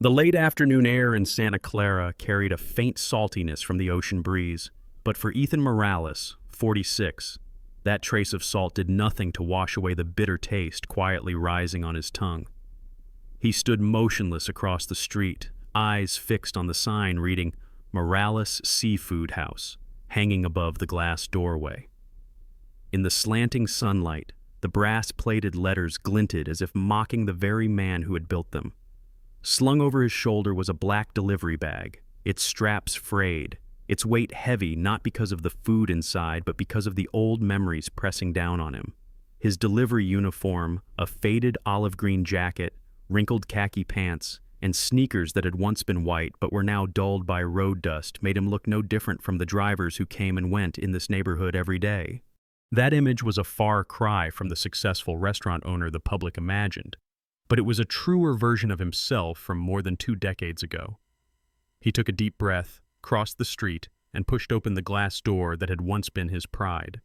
The late afternoon air in Santa Clara carried a faint saltiness from the ocean breeze, but for Ethan Morales, 46, that trace of salt did nothing to wash away the bitter taste quietly rising on his tongue. He stood motionless across the street, eyes fixed on the sign reading Morales Seafood House, hanging above the glass doorway. In the slanting sunlight, the brass-plated letters glinted as if mocking the very man who had built them. Slung over his shoulder was a black delivery bag, its straps frayed, its weight heavy not because of the food inside but because of the old memories pressing down on him. His delivery uniform, a faded olive green jacket, wrinkled khaki pants, and sneakers that had once been white but were now dulled by road dust made him look no different from the drivers who came and went in this neighborhood every day. That image was a far cry from the successful restaurant owner the public imagined, but it was a truer version of himself from more than 2 decades ago. He took a deep breath, crossed the street, and pushed open the glass door that had once been his pride.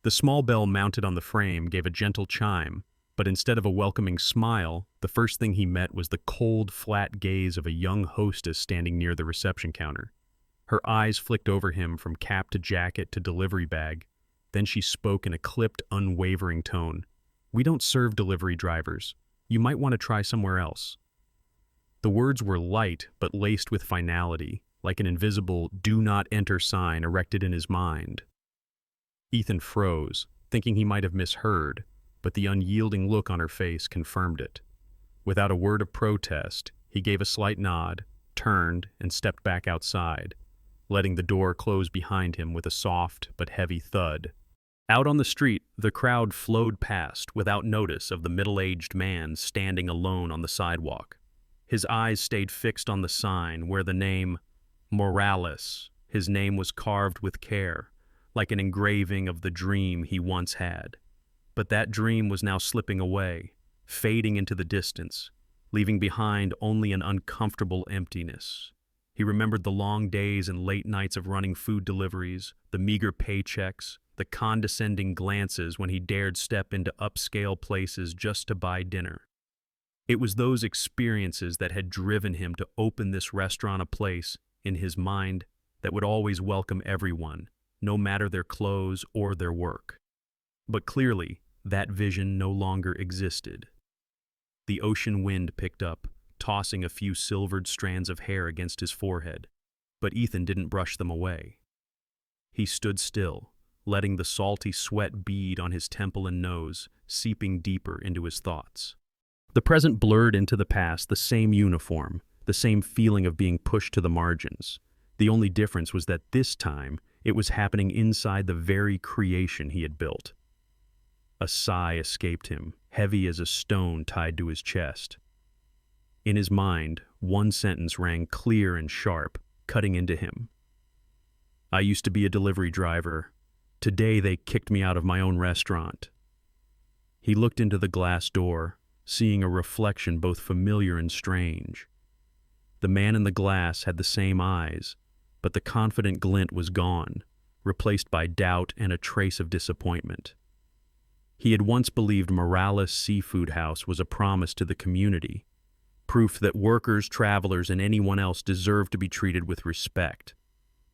The small bell mounted on the frame gave a gentle chime, but instead of a welcoming smile, the first thing he met was the cold, flat gaze of a young hostess standing near the reception counter. Her eyes flicked over him from cap to jacket to delivery bag. Then she spoke in a clipped, unwavering tone. "We don't serve delivery drivers. You might want to try somewhere else." The words were light but laced with finality, like an invisible "do not enter" sign erected in his mind. Ethan froze, thinking he might have misheard, but the unyielding look on her face confirmed it. Without a word of protest, he gave a slight nod, turned, and stepped back outside, letting the door close behind him with a soft but heavy thud. Out on the street, the crowd flowed past without notice of the middle-aged man standing alone on the sidewalk. His eyes stayed fixed on the sign where the name Morales, his name was carved with care, like an engraving of the dream he once had. But that dream was now slipping away, fading into the distance, leaving behind only an uncomfortable emptiness. He remembered the long days and late nights of running food deliveries, the meager paychecks, the condescending glances when he dared step into upscale places just to buy dinner. It was those experiences that had driven him to open this restaurant, a place, in his mind, that would always welcome everyone, no matter their clothes or their work. But clearly, that vision no longer existed. The ocean wind picked up, tossing a few silvered strands of hair against his forehead, but Ethan didn't brush them away. He stood still, letting the salty sweat bead on his temple and nose, seeping deeper into his thoughts. The present blurred into the past, the same uniform, the same feeling of being pushed to the margins. The only difference was that this time, it was happening inside the very creation he had built. A sigh escaped him, heavy as a stone tied to his chest. In his mind, one sentence rang clear and sharp, cutting into him. "I used to be a delivery driver. Today they kicked me out of my own restaurant." He looked into the glass door, seeing a reflection both familiar and strange. The man in the glass had the same eyes, but the confident glint was gone, replaced by doubt and a trace of disappointment. He had once believed Morales Seafood House was a promise to the community, proof that workers, travelers, and anyone else deserved to be treated with respect.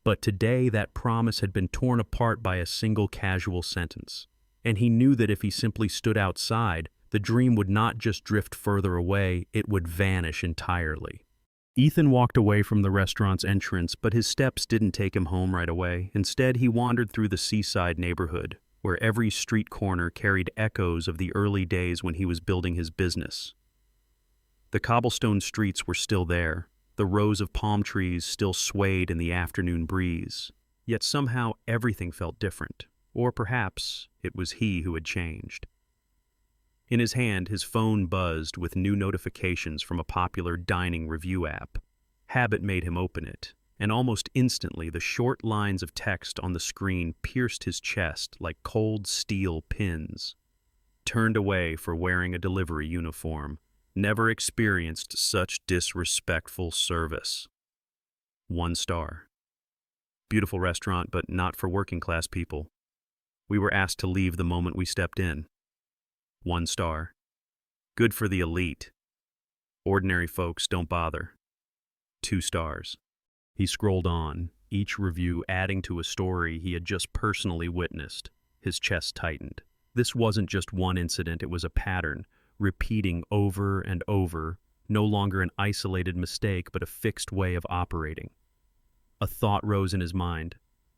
But today that promise had been torn apart by a single casual sentence, and he knew that if he simply stood outside, the dream would not just drift further away, it would vanish entirely. Ethan walked away from the restaurant's entrance, but his steps didn't take him home right away. Instead, he wandered through the seaside neighborhood, where every street corner carried echoes of the early days when he was building his business. The cobblestone streets were still there, the rows of palm trees still swayed in the afternoon breeze. Yet somehow everything felt different, or perhaps it was he who had changed. In his hand, his phone buzzed with new notifications from a popular dining review app. Habit made him open it, and almost instantly the short lines of text on the screen pierced his chest like cold steel pins. "Turned away for wearing a delivery uniform. Never experienced such disrespectful service. 1 star. Beautiful restaurant, but not for working class people. We were asked to leave the moment we stepped in. 1 star. Good for the elite. Ordinary folks don't bother. 2 stars. He scrolled on, each review adding to a story he had just personally witnessed. His chest tightened. This wasn't just one incident, it was a pattern, repeating over and over, no longer an isolated mistake but a fixed way of operating. A thought rose in his mind.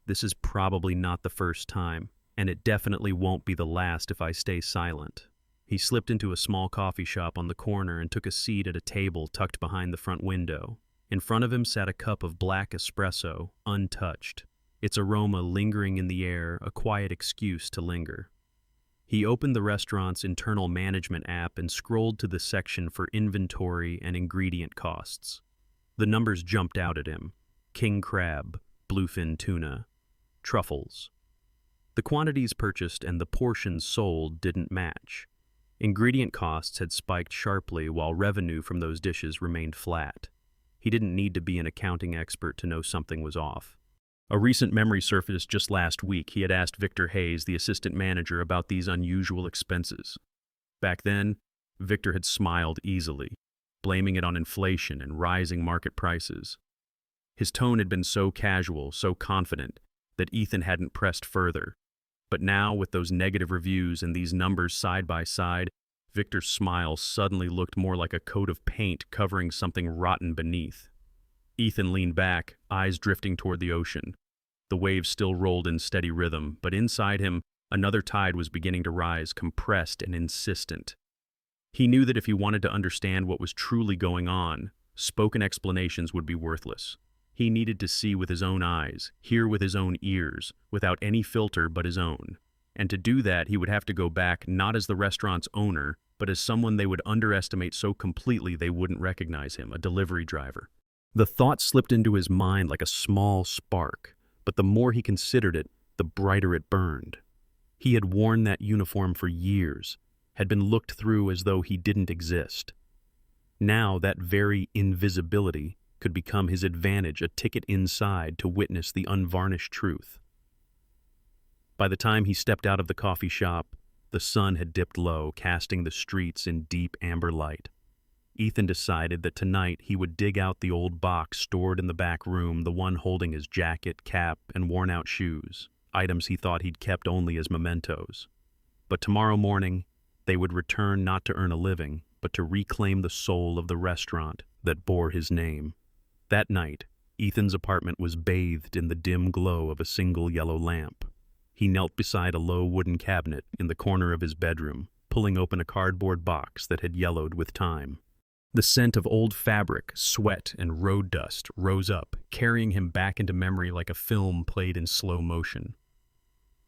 This is probably not the first time, and it definitely won't be the last if I stay silent. He slipped into a small coffee shop on the corner and took a seat at a table tucked behind the front window. In front of him sat a cup of black espresso, untouched, its aroma lingering in the air, a quiet excuse to linger. He opened the restaurant's internal management app and scrolled to the section for inventory and ingredient costs. The numbers jumped out at him. King crab, bluefin tuna, truffles. The quantities purchased and the portions sold didn't match. Ingredient costs had spiked sharply while revenue from those dishes remained flat. He didn't need to be an accounting expert to know something was off. A recent memory surfaced just last week. He had asked Victor Hayes, the assistant manager, about these unusual expenses. Back then, Victor had smiled easily, blaming it on inflation and rising market prices. His tone had been so casual, so confident, that Ethan hadn't pressed further. But now, with those negative reviews and these numbers side by side, Victor's smile suddenly looked more like a coat of paint covering something rotten beneath. Ethan leaned back, eyes drifting toward the ocean. The waves still rolled in steady rhythm, but inside him, another tide was beginning to rise, compressed and insistent. He knew that if he wanted to understand what was truly going on, spoken explanations would be worthless. He needed to see with his own eyes, hear with his own ears, without any filter but his own. And to do that, he would have to go back not as the restaurant's owner, but as someone they would underestimate so completely they wouldn't recognize him, a delivery driver. The thought slipped into his mind like a small spark, but the more he considered it, the brighter it burned. He had worn that uniform for years, had been looked through as though he didn't exist. Now that very invisibility could become his advantage, a ticket inside to witness the unvarnished truth. By the time he stepped out of the coffee shop, the sun had dipped low, casting the streets in deep amber light. Ethan decided that tonight he would dig out the old box stored in the back room, the one holding his jacket, cap, and worn-out shoes, items he thought he'd kept only as mementos. But tomorrow morning, they would return not to earn a living, but to reclaim the soul of the restaurant that bore his name. That night, Ethan's apartment was bathed in the dim glow of a single yellow lamp. He knelt beside a low wooden cabinet in the corner of his bedroom, pulling open a cardboard box that had yellowed with time. The scent of old fabric, sweat, and road dust rose up, carrying him back into memory like a film played in slow motion.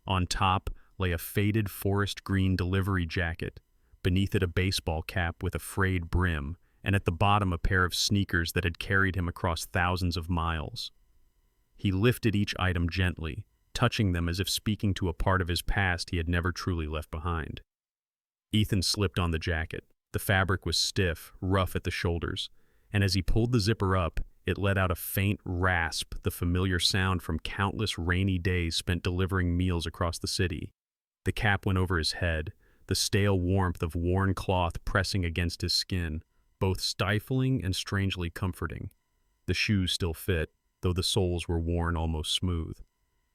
On top lay a faded forest green delivery jacket, beneath it a baseball cap with a frayed brim, and at the bottom a pair of sneakers that had carried him across thousands of miles. He lifted each item gently, touching them as if speaking to a part of his past he had never truly left behind. Ethan slipped on the jacket. The fabric was stiff, rough at the shoulders, and as he pulled the zipper up, it let out a faint rasp, the familiar sound from countless rainy days spent delivering meals across the city. The cap went over his head, the stale warmth of worn cloth pressing against his skin, both stifling and strangely comforting. The shoes still fit, though the soles were worn almost smooth.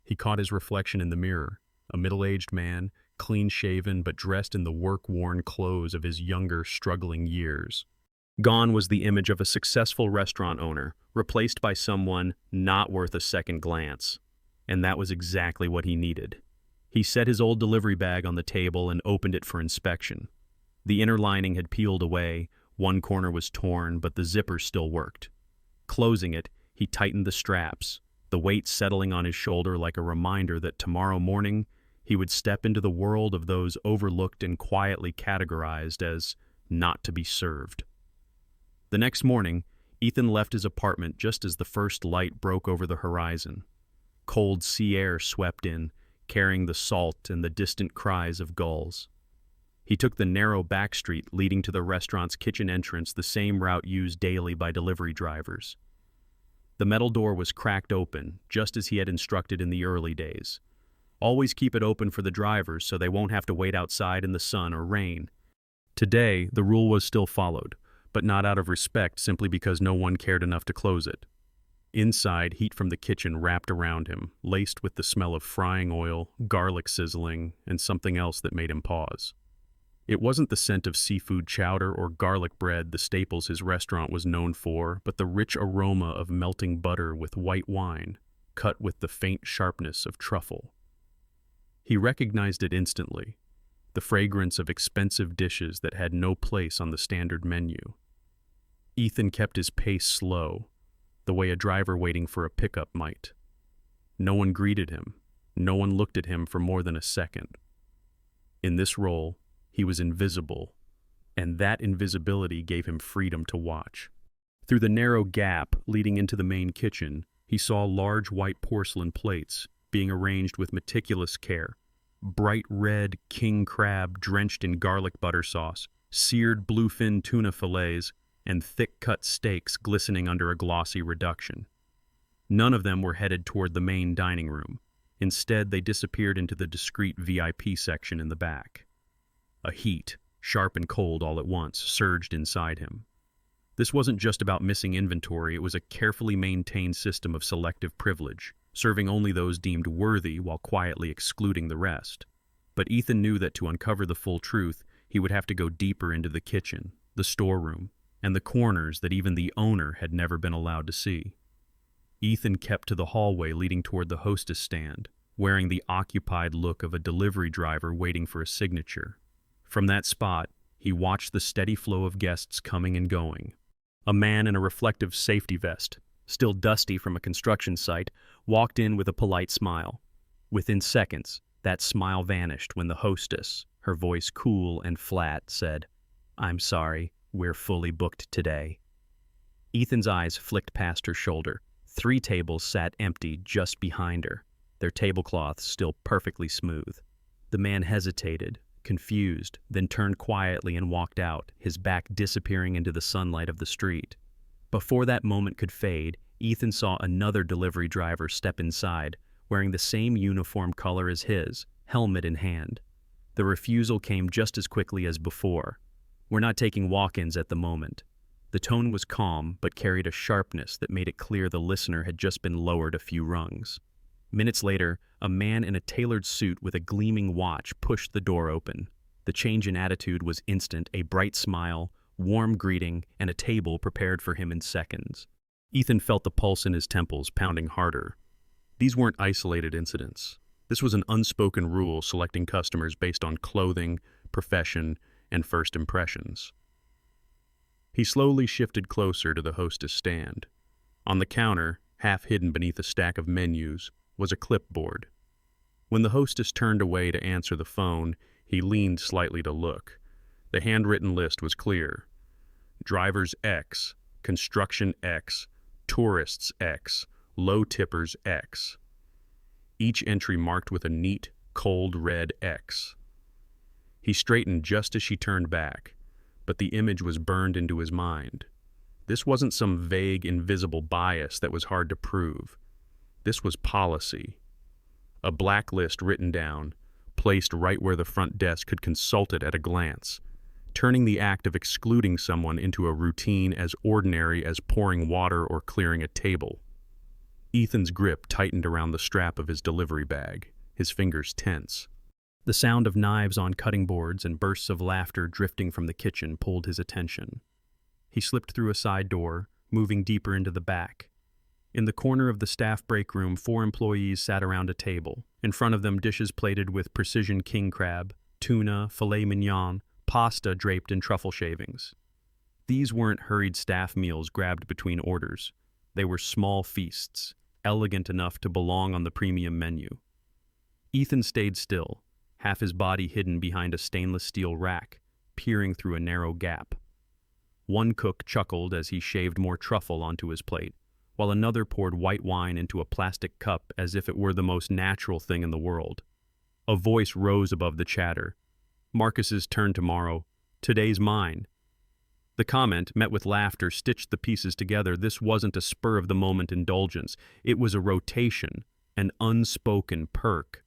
He caught his reflection in the mirror, a middle-aged man, clean-shaven but dressed in the work-worn clothes of his younger, struggling years. Gone was the image of a successful restaurant owner, replaced by someone not worth a second glance. And that was exactly what he needed. He set his old delivery bag on the table and opened it for inspection. The inner lining had peeled away, one corner was torn, but the zipper still worked. Closing it, he tightened the straps, the weight settling on his shoulder like a reminder that tomorrow morning he would step into the world of those overlooked and quietly categorized as not to be served. The next morning, Ethan left his apartment just as the first light broke over the horizon. Cold sea air swept in, carrying the salt and the distant cries of gulls. He took the narrow back street leading to the restaurant's kitchen entrance, the same route used daily by delivery drivers. The metal door was cracked open, just as he had instructed in the early days. Always keep it open for the drivers so they won't have to wait outside in the sun or rain. Today, the rule was still followed. but not out of respect, simply because no one cared enough to close it. Inside, heat from the kitchen wrapped around him, laced with the smell of frying oil, garlic sizzling, and something else that made him pause. It wasn't the scent of seafood chowder or garlic bread, the staples his restaurant was known for, but the rich aroma of melting butter with white wine, cut with the faint sharpness of truffle. He recognized it instantly, the fragrance of expensive dishes that had no place on the standard menu. Ethan kept his pace slow, the way a driver waiting for a pickup might. No one greeted him. No one looked at him for more than a second. In this role, he was invisible, and that invisibility gave him freedom to watch. Through the narrow gap leading into the main kitchen, he saw large white porcelain plates being arranged with meticulous care. Bright red king crab drenched in garlic butter sauce, seared bluefin tuna fillets, and thick-cut steaks glistening under a glossy reduction. None of them were headed toward the main dining room. Instead, they disappeared into the discreet VIP section in the back. A heat, sharp and cold all at once, surged inside him. This wasn't just about missing inventory, it was a carefully maintained system of selective privilege, serving only those deemed worthy while quietly excluding the rest. But Ethan knew that to uncover the full truth, he would have to go deeper into the kitchen, the storeroom, and the corners that even the owner had never been allowed to see. Ethan kept to the hallway leading toward the hostess stand, wearing the occupied look of a delivery driver waiting for a signature. From that spot, he watched the steady flow of guests coming and going. A man in a reflective safety vest, still dusty from a construction site, walked in with a polite smile. Within seconds, that smile vanished when the hostess, her voice cool and flat, said, "I'm sorry, we're fully booked today." Ethan's eyes flicked past her shoulder. 3 tables sat empty just behind her, their tablecloths still perfectly smooth. The man hesitated, confused, then turned quietly and walked out, his back disappearing into the sunlight of the street. Before that moment could fade, Ethan saw another delivery driver step inside, wearing the same uniform color as his, helmet in hand. The refusal came just as quickly as before. "We're not taking walk-ins at the moment." The tone was calm, but carried a sharpness that made it clear the listener had just been lowered a few rungs. Minutes later, a man in a tailored suit with a gleaming watch pushed the door open. The change in attitude was instant, a bright smile, warm greeting, and a table prepared for him in seconds. Ethan felt the pulse in his temples pounding harder. These weren't isolated incidents. This was an unspoken rule selecting customers based on clothing, profession, and first impressions. He slowly shifted closer to the hostess stand. On the counter, half hidden beneath a stack of menus, was a clipboard. When the hostess turned away to answer the phone, he leaned slightly to look. The handwritten list was clear. Drivers X, construction X, tourists X, low tippers X. Each entry marked with a neat, cold red X. He straightened just as she turned back, but the image was burned into his mind. This wasn't some vague, invisible bias that was hard to prove. This was policy. A blacklist written down, placed right where the front desk could consult it at a glance, turning the act of excluding someone into a routine as ordinary as pouring water or clearing a table. Ethan's grip tightened around the strap of his delivery bag, his fingers tense. The sound of knives on cutting boards and bursts of laughter drifting from the kitchen pulled his attention. He slipped through a side door, moving deeper into the back. In the corner of the staff break room, 4 employees sat around a table. In front of them, dishes plated with precision king crab, tuna, filet mignon, pasta draped in truffle shavings. These weren't hurried staff meals grabbed between orders. They were small feasts, elegant enough to belong on the premium menu. Ethan stayed still, half his body hidden behind a stainless steel rack, peering through a narrow gap. One cook chuckled as he shaved more truffle onto his plate, while another poured white wine into a plastic cup as if it were the most natural thing in the world. A voice rose above the chatter. "Marcus's turn tomorrow. Today's mine." The comment, met with laughter, stitched the pieces together. This wasn't a spur-of-the-moment indulgence. It was a rotation, an unspoken perk.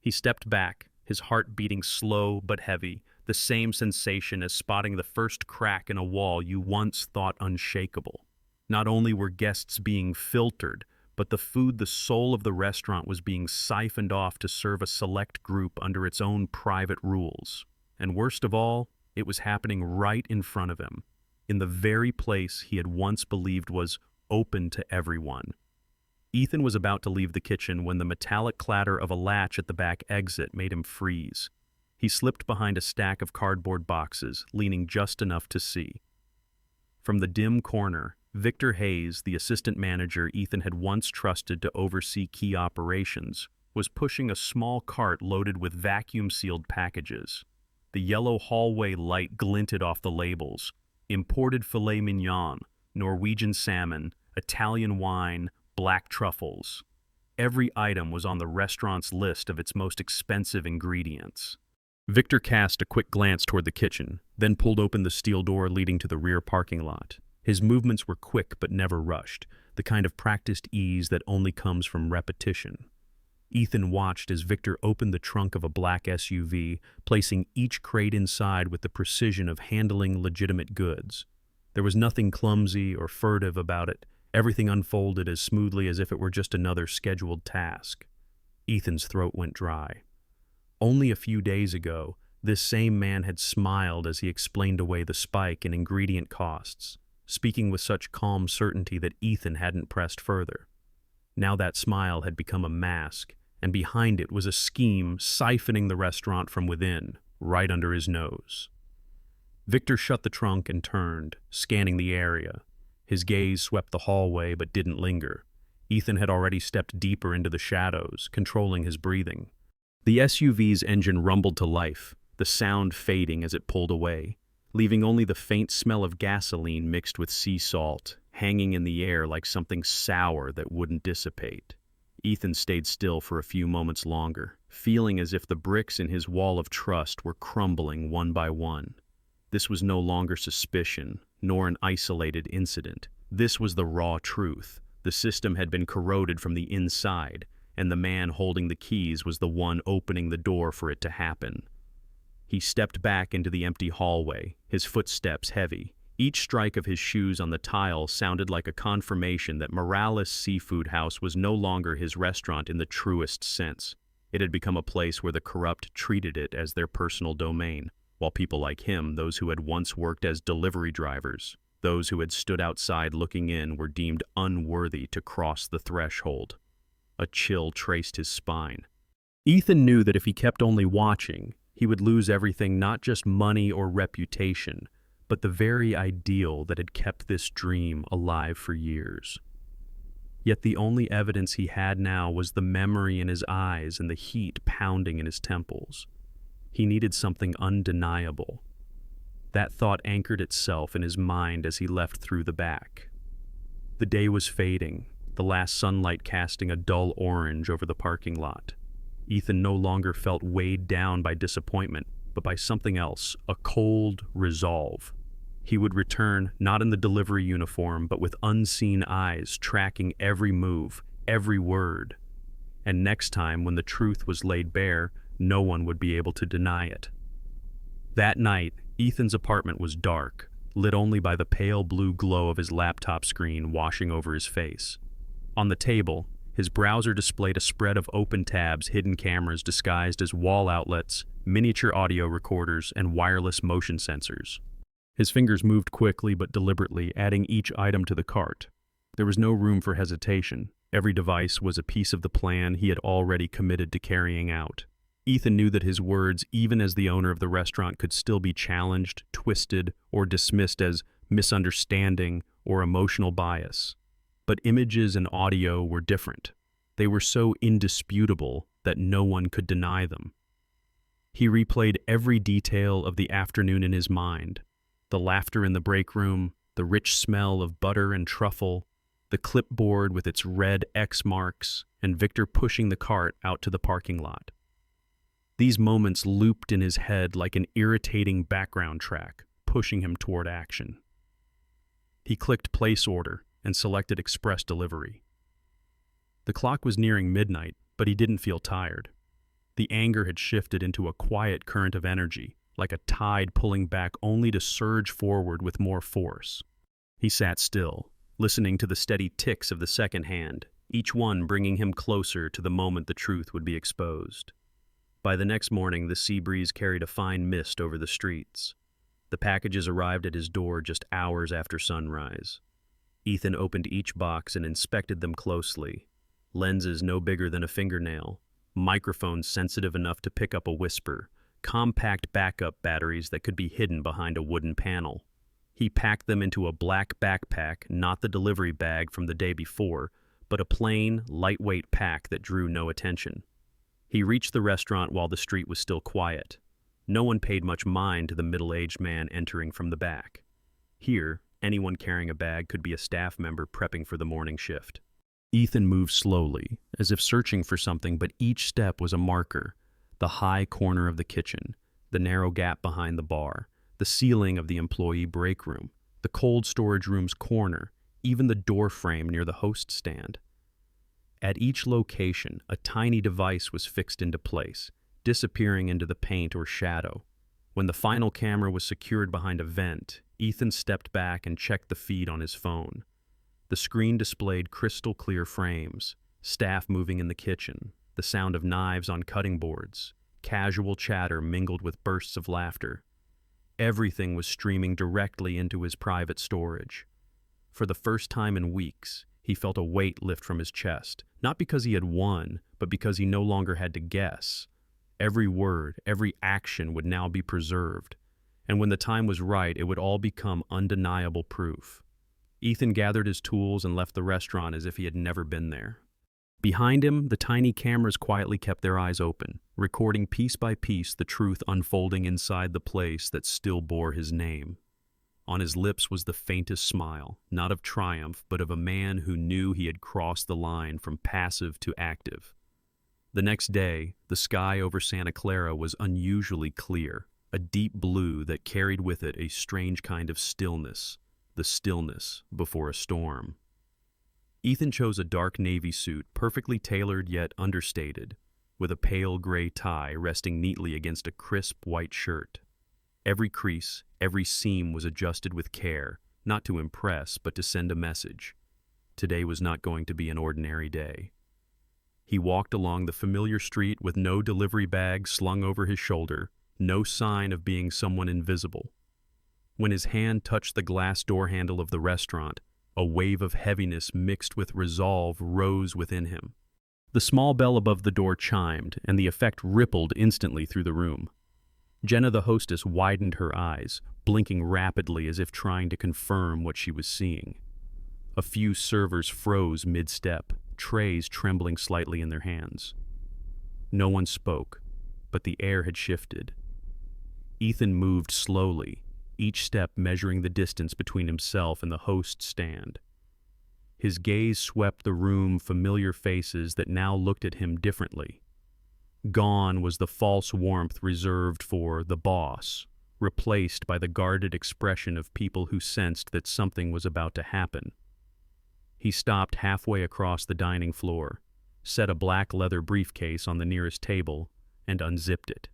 He stepped back, his heart beating slow but heavy, the same sensation as spotting the first crack in a wall you once thought unshakable. Not only were guests being filtered, but the food, the soul of the restaurant, was being siphoned off to serve a select group under its own private rules. And worst of all, it was happening right in front of him, in the very place he had once believed was open to everyone. Ethan was about to leave the kitchen when the metallic clatter of a latch at the back exit made him freeze. He slipped behind a stack of cardboard boxes, leaning just enough to see. From the dim corner, Victor Hayes, the assistant manager Ethan had once trusted to oversee key operations, was pushing a small cart loaded with vacuum-sealed packages. The yellow hallway light glinted off the labels: imported filet mignon, Norwegian salmon, Italian wine, black truffles. Every item was on the restaurant's list of its most expensive ingredients. Victor cast a quick glance toward the kitchen, then pulled open the steel door leading to the rear parking lot. His movements were quick but never rushed, the kind of practiced ease that only comes from repetition. Ethan watched as Victor opened the trunk of a black SUV, placing each crate inside with the precision of handling legitimate goods. There was nothing clumsy or furtive about it. Everything unfolded as smoothly as if it were just another scheduled task. Ethan's throat went dry. Only a few days ago, this same man had smiled as he explained away the spike in ingredient costs, speaking with such calm certainty that Ethan hadn't pressed further. Now that smile had become a mask, and behind it was a scheme siphoning the restaurant from within, right under his nose. Victor shut the trunk and turned, scanning the area. His gaze swept the hallway but didn't linger. Ethan had already stepped deeper into the shadows, controlling his breathing. The SUV's engine rumbled to life, the sound fading as it pulled away, leaving only the faint smell of gasoline mixed with sea salt, hanging in the air like something sour that wouldn't dissipate. Ethan stayed still for a few moments longer, feeling as if the bricks in his wall of trust were crumbling one by one. This was no longer suspicion, nor an isolated incident. This was the raw truth. The system had been corroded from the inside, and the man holding the keys was the one opening the door for it to happen. He stepped back into the empty hallway, his footsteps heavy. Each strike of his shoes on the tile sounded like a confirmation that Morales Seafood House was no longer his restaurant in the truest sense. It had become a place where the corrupt treated it as their personal domain, while people like him, those who had once worked as delivery drivers, those who had stood outside looking in, were deemed unworthy to cross the threshold. A chill traced his spine. Ethan knew that if he kept only watching, he would lose everything, not just money or reputation, but the very ideal that had kept this dream alive for years. Yet the only evidence he had now was the memory in his eyes and the heat pounding in his temples. He needed something undeniable. That thought anchored itself in his mind as he left through the back. The day was fading, the last sunlight casting a dull orange over the parking lot. Ethan no longer felt weighed down by disappointment, but by something else, a cold resolve. He would return, not in the delivery uniform, but with unseen eyes tracking every move, every word. And next time, when the truth was laid bare, no one would be able to deny it. That night, Ethan's apartment was dark, lit only by the pale blue glow of his laptop screen washing over his face. On the table, his browser displayed a spread of open tabs, hidden cameras disguised as wall outlets, miniature audio recorders, and wireless motion sensors. His fingers moved quickly but deliberately, adding each item to the cart. There was no room for hesitation. Every device was a piece of the plan he had already committed to carrying out. Ethan knew that his words, even as the owner of the restaurant, could still be challenged, twisted, or dismissed as misunderstanding or emotional bias. But images and audio were different. They were so indisputable that no one could deny them. He replayed every detail of the afternoon in his mind. The laughter in the break room, the rich smell of butter and truffle, the clipboard with its red X marks, and Victor pushing the cart out to the parking lot. These moments looped in his head like an irritating background track, pushing him toward action. He clicked place order and selected express delivery. The clock was nearing midnight, but he didn't feel tired. The anger had shifted into a quiet current of energy, like a tide pulling back only to surge forward with more force. He sat still, listening to the steady ticks of the second hand, each one bringing him closer to the moment the truth would be exposed. By the next morning, the sea breeze carried a fine mist over the streets. The packages arrived at his door just hours after sunrise. Ethan opened each box and inspected them closely. Lenses no bigger than a fingernail, microphones sensitive enough to pick up a whisper, compact backup batteries that could be hidden behind a wooden panel. He packed them into a black backpack, not the delivery bag from the day before, but a plain, lightweight pack that drew no attention. He reached the restaurant while the street was still quiet. No one paid much mind to the middle-aged man entering from the back. Here, anyone carrying a bag could be a staff member prepping for the morning shift. Ethan moved slowly, as if searching for something, but each step was a marker. The high corner of the kitchen, the narrow gap behind the bar, the ceiling of the employee break room, the cold storage room's corner, even the door frame near the host stand. At each location, a tiny device was fixed into place, disappearing into the paint or shadow. When the final camera was secured behind a vent, Ethan stepped back and checked the feed on his phone. The screen displayed crystal-clear frames, staff moving in the kitchen, the sound of knives on cutting boards, casual chatter mingled with bursts of laughter. Everything was streaming directly into his private storage. For the first time in weeks, he felt a weight lift from his chest, not because he had won, but because he no longer had to guess. Every word, every action would now be preserved, and when the time was right, it would all become undeniable proof. Ethan gathered his tools and left the restaurant as if he had never been there. Behind him, the tiny cameras quietly kept their eyes open, recording piece by piece the truth unfolding inside the place that still bore his name. On his lips was the faintest smile, not of triumph, but of a man who knew he had crossed the line from passive to active. The next day, the sky over Santa Clara was unusually clear, a deep blue that carried with it a strange kind of stillness, the stillness before a storm. Ethan chose a dark navy suit, perfectly tailored yet understated, with a pale gray tie resting neatly against a crisp white shirt. Every crease, every seam was adjusted with care, not to impress, but to send a message. Today was not going to be an ordinary day. He walked along the familiar street with no delivery bag slung over his shoulder, no sign of being someone invisible. When his hand touched the glass door handle of the restaurant, a wave of heaviness mixed with resolve rose within him. The small bell above the door chimed, and the effect rippled instantly through the room. Jenna, the hostess, widened her eyes, blinking rapidly as if trying to confirm what she was seeing. A few servers froze mid-step, trays trembling slightly in their hands. No one spoke, but the air had shifted. Ethan moved slowly, each step measuring the distance between himself and the host stand. His gaze swept the room, familiar faces that now looked at him differently. Gone was the false warmth reserved for the boss, replaced by the guarded expression of people who sensed that something was about to happen. He stopped halfway across the dining floor, set a black leather briefcase on the nearest table, and unzipped it.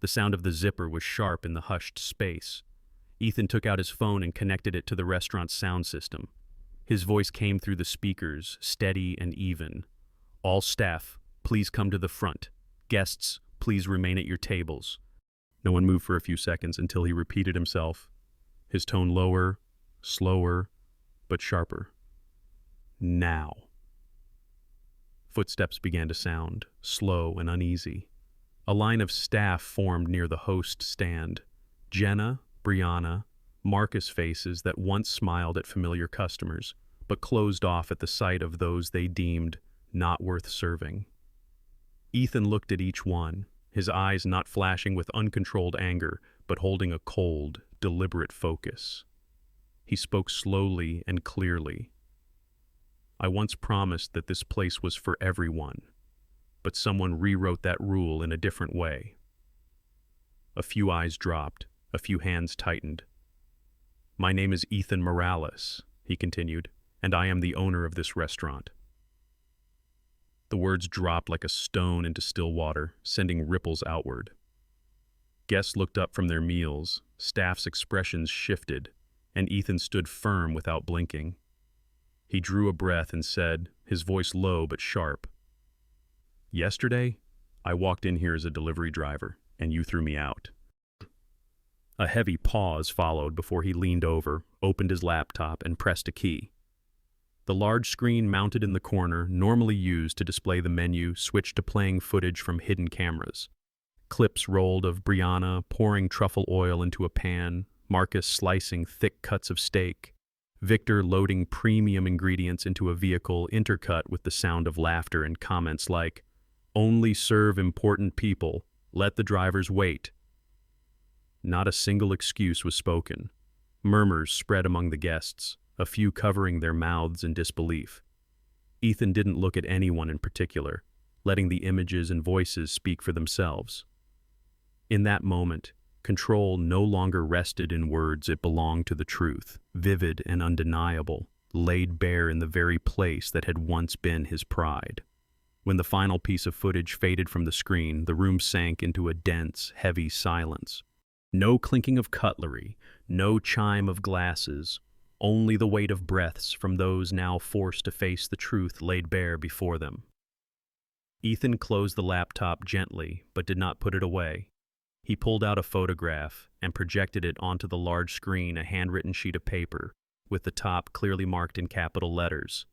The sound of the zipper was sharp in the hushed space. Ethan took out his phone and connected it to the restaurant's sound system. His voice came through the speakers, steady and even. "All staff, please come to the front. Guests, please remain at your tables." No one moved for a few seconds until he repeated himself, his tone lower, slower, but sharper. "Now." Footsteps began to sound, slow and uneasy. A line of staff formed near the host stand. Jenna, Brianna, Marcus faces that once smiled at familiar customers, but closed off at the sight of those they deemed not worth serving. Ethan looked at each one, his eyes not flashing with uncontrolled anger, but holding a cold, deliberate focus. He spoke slowly and clearly. "I once promised that this place was for everyone, but someone rewrote that rule in a different way." A few eyes dropped, a few hands tightened. "My name is Ethan Morales," he continued, "and I am the owner of this restaurant." The words dropped like a stone into still water, sending ripples outward. Guests looked up from their meals, staff's expressions shifted, and Ethan stood firm without blinking. He drew a breath and said, his voice low but sharp, "Yesterday, I walked in here as a delivery driver, and you threw me out." A heavy pause followed before he leaned over, opened his laptop, and pressed a key. The large screen mounted in the corner, normally used to display the menu, switched to playing footage from hidden cameras. Clips rolled of Brianna pouring truffle oil into a pan, Marcus slicing thick cuts of steak, Victor loading premium ingredients into a vehicle, intercut with the sound of laughter and comments like, "Only serve important people. Let the drivers wait." Not a single excuse was spoken. Murmurs spread among the guests, a few covering their mouths in disbelief. Ethan didn't look at anyone in particular, letting the images and voices speak for themselves. In that moment, control no longer rested in words. It belonged to the truth, vivid and undeniable, laid bare in the very place that had once been his pride. When the final piece of footage faded from the screen, the room sank into a dense, heavy silence. No clinking of cutlery, no chime of glasses, only the weight of breaths from those now forced to face the truth laid bare before them. Ethan closed the laptop gently, but did not put it away. He pulled out a photograph and projected it onto the large screen, a handwritten sheet of paper, with the top clearly marked in capital letters,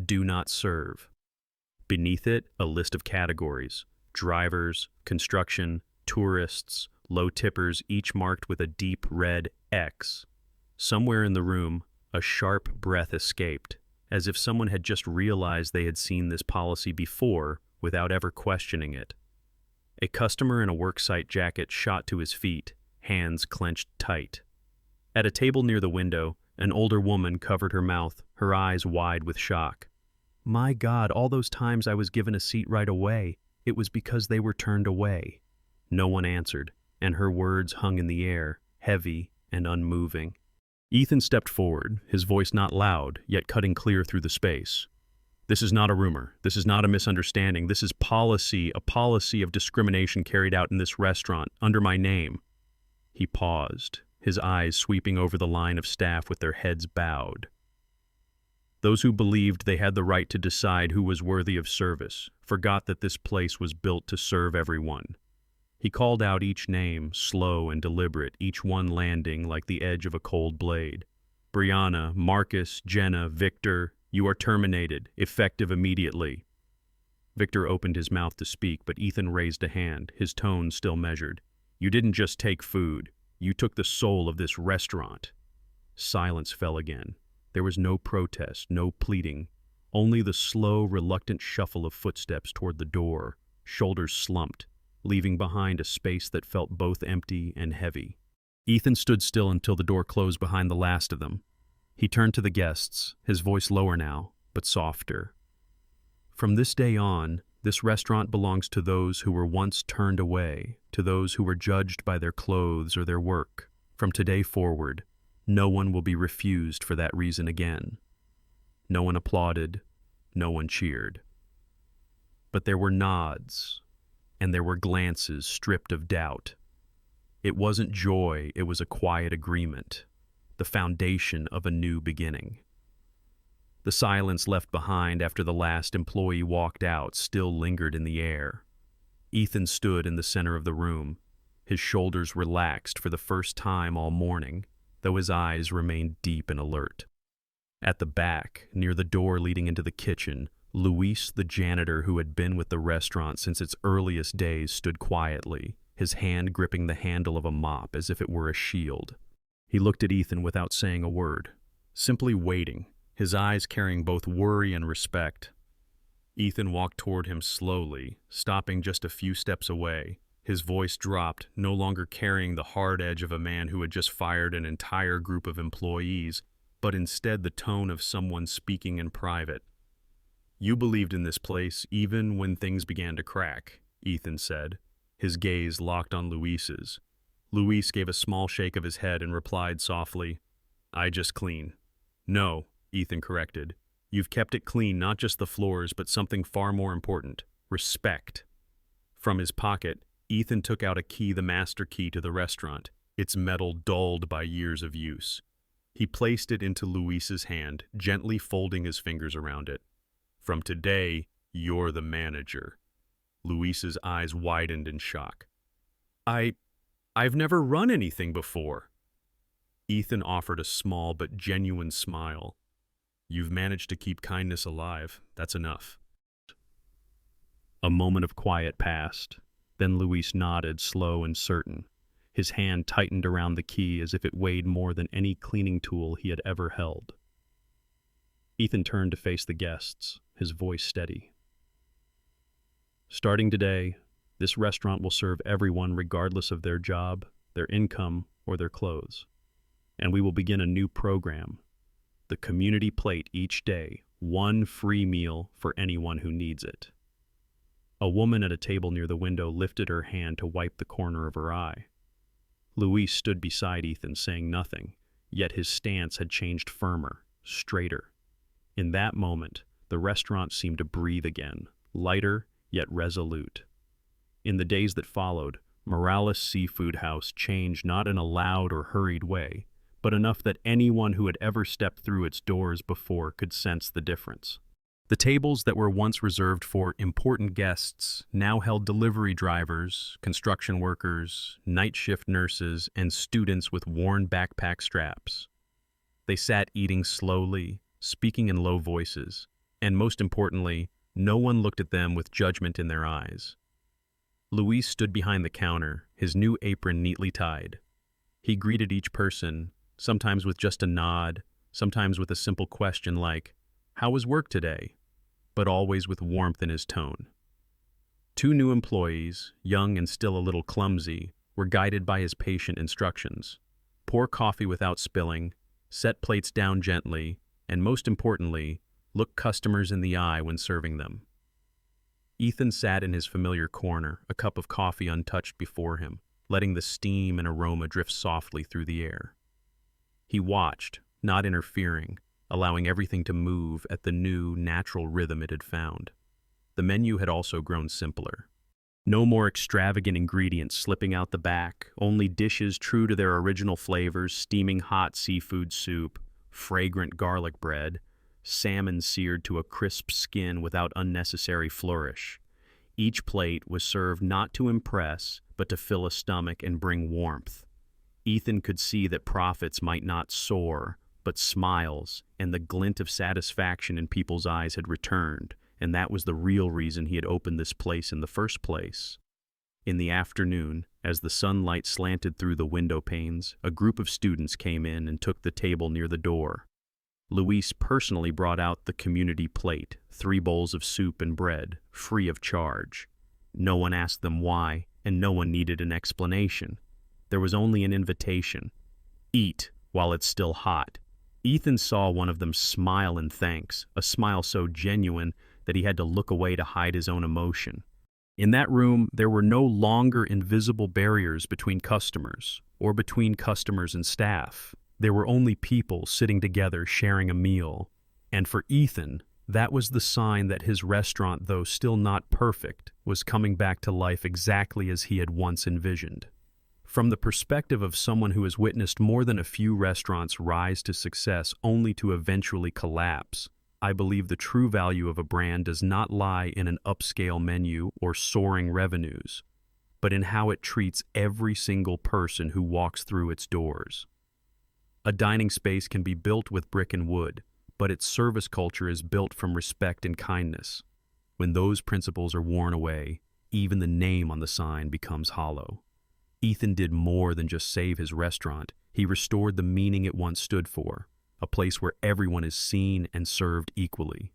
"Do not serve." Beneath it, a list of categories: drivers, construction, tourists, low tippers, each marked with a deep red X. Somewhere in the room, a sharp breath escaped, as if someone had just realized they had seen this policy before without ever questioning it. A customer in a worksite jacket shot to his feet, hands clenched tight. At a table near the window, an older woman covered her mouth, her eyes wide with shock. "My God, all those times I was given a seat right away, it was because they were turned away." No one answered, and her words hung in the air, heavy and unmoving. Ethan stepped forward, his voice not loud, yet cutting clear through the space. "This is not a rumor. This is not a misunderstanding. This is policy, a policy of discrimination carried out in this restaurant, under my name." He paused, his eyes sweeping over the line of staff with their heads bowed. Those who believed they had the right to decide who was worthy of service forgot that this place was built to serve everyone. He called out each name, slow and deliberate, each one landing like the edge of a cold blade. "Brianna, Marcus, Jenna, Victor, you are terminated, effective immediately." Victor opened his mouth to speak, but Ethan raised a hand, his tone still measured. "You didn't just take food, you took the soul of this restaurant." Silence fell again. There was no protest, no pleading, only the slow, reluctant shuffle of footsteps toward the door, shoulders slumped, leaving behind a space that felt both empty and heavy. Ethan stood still until the door closed behind the last of them. He turned to the guests, his voice lower now, but softer. "From this day on, this restaurant belongs to those who were once turned away, to those who were judged by their clothes or their work. From today forward, no one will be refused for that reason again." No one applauded, no one cheered. But there were nods, and there were glances stripped of doubt. It wasn't joy, it was a quiet agreement, the foundation of a new beginning. The silence left behind after the last employee walked out still lingered in the air. Ethan stood in the center of the room, his shoulders relaxed for the first time all morning, though his eyes remained deep and alert. At the back, near the door leading into the kitchen, Luis, the janitor who had been with the restaurant since its earliest days, stood quietly, his hand gripping the handle of a mop as if it were a shield. He looked at Ethan without saying a word, simply waiting, his eyes carrying both worry and respect. Ethan walked toward him slowly, stopping just a few steps away. His voice dropped, no longer carrying the hard edge of a man who had just fired an entire group of employees, but instead the tone of someone speaking in private. "You believed in this place even when things began to crack," Ethan said, his gaze locked on Luis's. Luis gave a small shake of his head and replied softly, "I just clean." "No," Ethan corrected. "You've kept it clean, not just the floors, but something far more important, respect." From his pocket, Ethan took out a key, the master key to the restaurant, its metal dulled by years of use. He placed it into Luis's hand, gently folding his fingers around it. "From today, you're the manager." Luis's eyes widened in shock. I've never run anything before." Ethan offered a small but genuine smile. "You've managed to keep kindness alive. That's enough." A moment of quiet passed. Then Luis nodded, slow and certain. His hand tightened around the key as if it weighed more than any cleaning tool he had ever held. Ethan turned to face the guests, his voice steady. "Starting today, this restaurant will serve everyone regardless of their job, their income, or their clothes. And we will begin a new program. The community plate each day, one free meal for anyone who needs it." A woman at a table near the window lifted her hand to wipe the corner of her eye. Luis stood beside Ethan, saying nothing, yet his stance had changed firmer, straighter. In that moment, the restaurant seemed to breathe again, lighter yet resolute. In the days that followed, Morales Seafood House changed not in a loud or hurried way, but enough that anyone who had ever stepped through its doors before could sense the difference. The tables that were once reserved for important guests now held delivery drivers, construction workers, night shift nurses, and students with worn backpack straps. They sat eating slowly, speaking in low voices, and most importantly, no one looked at them with judgment in their eyes. Luis stood behind the counter, his new apron neatly tied. He greeted each person, sometimes with just a nod, sometimes with a simple question like, "How was work today?" but always with warmth in his tone. Two new employees, young and still a little clumsy, were guided by his patient instructions. Pour coffee without spilling, set plates down gently, and most importantly, look customers in the eye when serving them. Ethan sat in his familiar corner, a cup of coffee untouched before him, letting the steam and aroma drift softly through the air. He watched, not interfering, allowing everything to move at the new, natural rhythm it had found. The menu had also grown simpler. No more extravagant ingredients slipping out the back, only dishes true to their original flavors, steaming hot seafood soup, fragrant garlic bread, salmon seared to a crisp skin without unnecessary flourish. Each plate was served not to impress, but to fill a stomach and bring warmth. Ethan could see that profits might not soar, but smiles and the glint of satisfaction in people's eyes had returned, and that was the real reason he had opened this place in the first place. In the afternoon, as the sunlight slanted through the window panes, a group of students came in and took the table near the door. Luis personally brought out the community plate, 3 bowls of soup and bread, free of charge. No one asked them why, and no one needed an explanation. There was only an invitation. Eat while it's still hot. Ethan saw one of them smile in thanks, a smile so genuine that he had to look away to hide his own emotion. In that room, there were no longer invisible barriers between customers, or between customers and staff. There were only people sitting together sharing a meal. And for Ethan, that was the sign that his restaurant, though still not perfect, was coming back to life exactly as he had once envisioned. From the perspective of someone who has witnessed more than a few restaurants rise to success only to eventually collapse, I believe the true value of a brand does not lie in an upscale menu or soaring revenues, but in how it treats every single person who walks through its doors. A dining space can be built with brick and wood, but its service culture is built from respect and kindness. When those principles are worn away, even the name on the sign becomes hollow. Ethan did more than just save his restaurant. He restored the meaning it once stood for, a place where everyone is seen and served equally.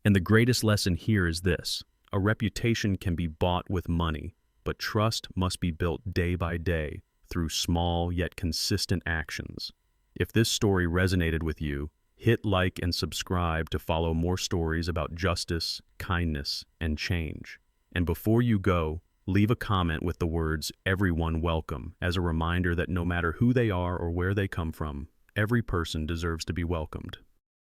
And the greatest lesson here is this: a reputation can be bought with money, but trust must be built day by day through small yet consistent actions. If this story resonated with you, hit like and subscribe to follow more stories about justice, kindness, and change. And before you go, leave a comment with the words "everyone welcome" as a reminder that no matter who they are or where they come from, every person deserves to be welcomed.